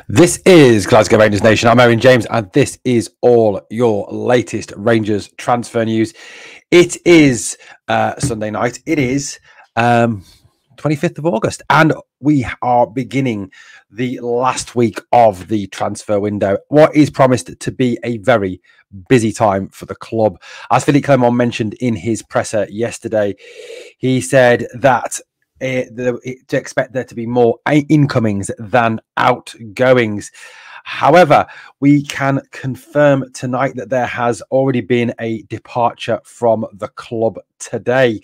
This is Glasgow Rangers Nation. I'm Owen James, and this is all your latest Rangers transfer news. It is Sunday night. It is 25th of August, and we are beginning the last week of the transfer window. What is promised to be a very busy time for the club. As Philippe Clement mentioned in his presser yesterday, he said that to expect there to be more incomings than outgoings. However, we can confirm tonight that there has already been a departure from the club today.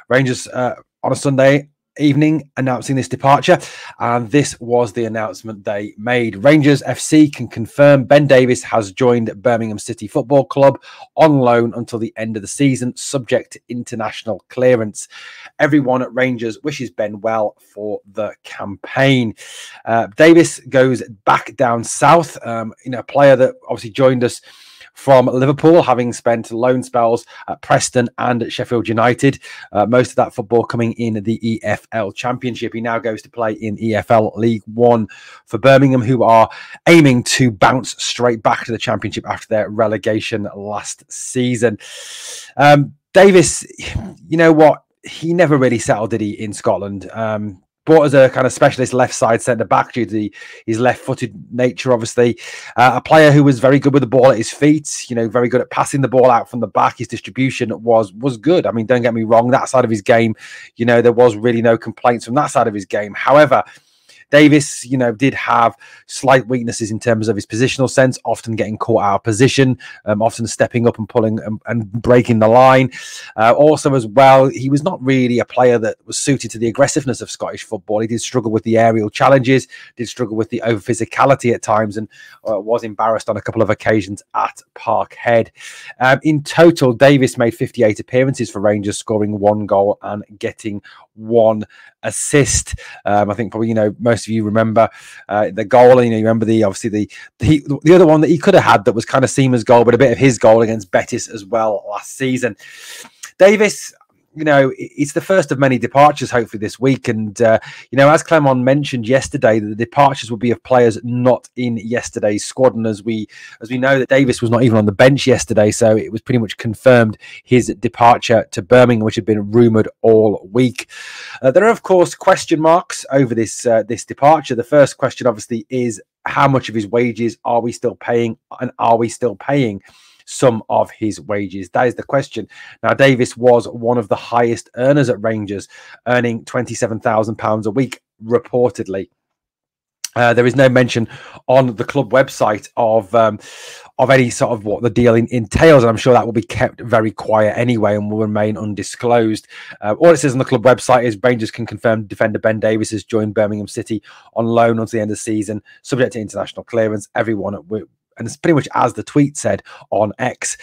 Rangers on a Sunday evening announcing this departure, and this was the announcement they made. Rangers FC can confirm Ben Davies has joined Birmingham City Football Club on loan until the end of the season, subject to international clearance. Everyone at Rangers wishes Ben well for the campaign. Davies goes back down south, a player that obviously joined us from Liverpool, having spent loan spells at Preston and at Sheffield United. Most of that football coming in the EFL Championship. He now goes to play in EFL League One for Birmingham, who are aiming to bounce straight back to the Championship after their relegation last season. Davies, you know what? He never really settled, did he, in Scotland? Brought as a kind of specialist left side centre back due to his left-footed nature, obviously. A player who was very good with the ball at his feet, very good at passing the ball out from the back. His distribution was good. I mean, don't get me wrong, that side of his game, there was really no complaints from that side of his game. However, Davies, did have slight weaknesses in terms of his positional sense, often getting caught out of position, often stepping up and pulling and breaking the line. Also, as well, he was not really a player that was suited to the aggressiveness of Scottish football. He did struggle with the aerial challenges, did struggle with the over physicality at times, and was embarrassed on a couple of occasions at Parkhead. In total, Davies made 58 appearances for Rangers, scoring 1 goal and getting 1 assist. I think probably most of you remember the goal, and you remember the other one that he could have had that was kind of Seamer's goal, but a bit of his goal against Betis as well last season. Davies, it's the first of many departures hopefully this week, and as Clement mentioned yesterday, the departures will be of players not in yesterday's squad, and as we know that Davies was not even on the bench yesterday, so it was pretty much confirmed his departure to Birmingham, which had been rumoured all week. There are of course question marks over this departure. The first question obviously is how much of his wages are we still paying, and are we still paying some of his wages? That is the question. Now, Davies was one of the highest earners at Rangers, earning £27,000 a week, reportedly. There is no mention on the club website of any sort of what the deal entails, and I'm sure that will be kept very quiet anyway and will remain undisclosed. All it says on the club website is Rangers can confirm defender Ben Davies has joined Birmingham City on loan until the end of the season, subject to international clearance. Everyone and it's pretty much as the tweet said on X,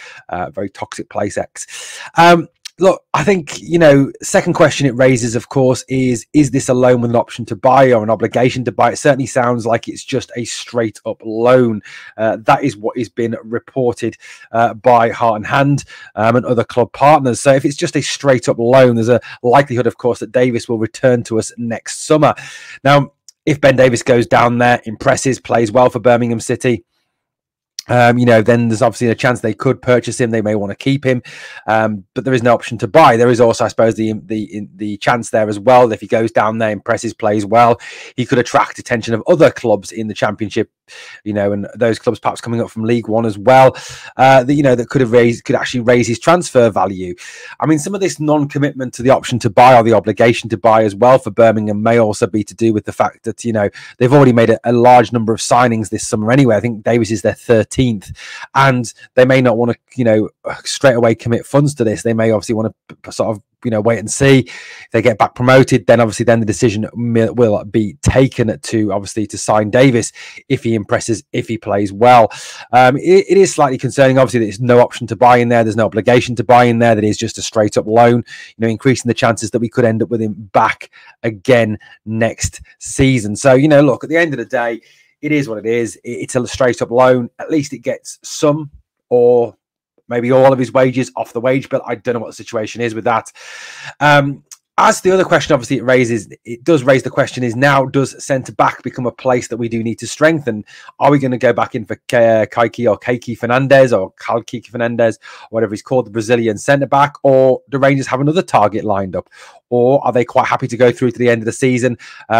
very toxic place X. Look, I think, second question it raises, of course, is this a loan with an option to buy or an obligation to buy? It certainly sounds like it's just a straight up loan. That is what has been reported by Heart and Hand and other club partners. So if it's just a straight up loan, there's a likelihood, of course, that Davies will return to us next summer. Now, if Ben Davies goes down there, impresses, plays well for Birmingham City, then there's obviously a chance they could purchase him. They may want to keep him, but there is no option to buy. There is also, I suppose, the chance there as well that if he goes down there, impresses, plays well, he could attract attention of other clubs in the Championship, and those clubs perhaps coming up from League One as well, that could actually raise his transfer value. I mean, some of this non-commitment to the option to buy or the obligation to buy as well for Birmingham may also be to do with the fact that they've already made a large number of signings this summer anyway. I think Davies is their 13th, and they may not want to straight away commit funds to this. They may obviously want to sort of wait and see. If they get back promoted, then obviously the decision will be taken to sign Davies if he impresses, if he plays well. It is slightly concerning, obviously, that there's no option to buy in there. There's no obligation to buy in there. That is just a straight up loan, increasing the chances that we could end up with him back again next season. So, look, at the end of the day, it is what it is. It's a straight up loan. At least it gets some or maybe all of his wages off the wage bill. I don't know what the situation is with that. As the other question, obviously, it does raise the question: is now, does centre back become a place that we do need to strengthen? Are we going to go back in for Keiki Fernandez or Kiki Fernandez, or whatever he's called, the Brazilian centre back, or do Rangers have another target lined up, or are they quite happy to go through to the end of the season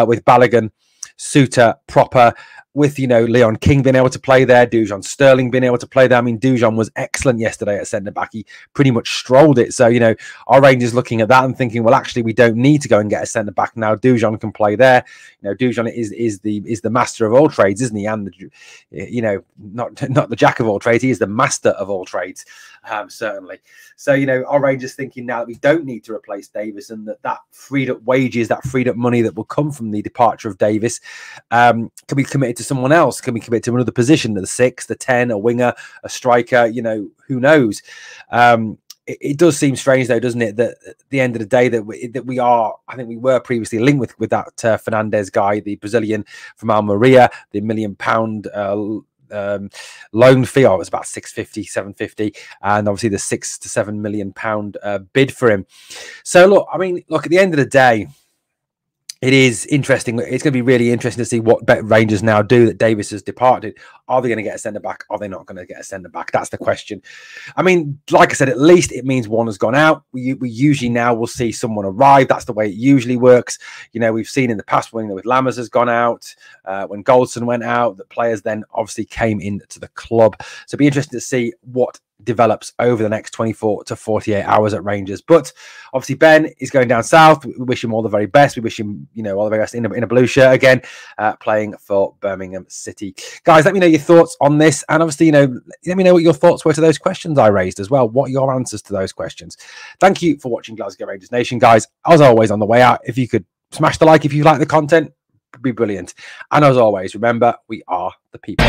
with Balogun, Suter, Proper, with, you know, Leon King being able to play there, Dujon Sterling being able to play there? I mean, Dujon was excellent yesterday at centre back. He pretty much strolled it. So, you know, our Rangers looking at that and thinking, well, actually, we don't need to go and get a centre back now. Dujon can play there. You know, Dujon is the master of all trades, isn't he? And the, you know, not the jack of all trades. He is the master of all trades, certainly. So, you know, our Rangers thinking now that we don't need to replace Davies, and that freed up wages, that freed up money that will come from the departure of Davies, can be committed to someone else, can be committed to another position, the 6, the 10, a winger, a striker, you know, who knows? It does seem strange, though, doesn't it, that at the end of the day that we are, I think we were previously linked with that Fernandez guy, the Brazilian from Almeria, the £1 million loan fee. It was about 650, 750, and obviously the £6 to £7 million bid for him. So look, I mean, look, at the end of the day, it is interesting. It's going to be really interesting to see what Rangers now do that Davies has departed. Are they going to get a centre-back? Are they not going to get a centre-back? That's the question. I mean, like I said, at least it means one has gone out. We usually now will see someone arrive. That's the way it usually works. You know, we've seen in the past when, with Lammers has gone out, when Goldson went out, that players then obviously came into the club. So it'll be interesting to see what develops over the next 24 to 48 hours at Rangers. But obviously Ben is going down south. We wish him all the very best. We wish him, you know, all the very best in a blue shirt again, playing for Birmingham City. Guys, let me know your thoughts on this, and obviously, you know, let me know what your thoughts were to those questions I raised as well. What are your answers to those questions? Thank you for watching Glasgow Rangers Nation, guys. As always, on the way out, if you could smash the like if you like the content, it'd be brilliant. And as always, remember, we are the people.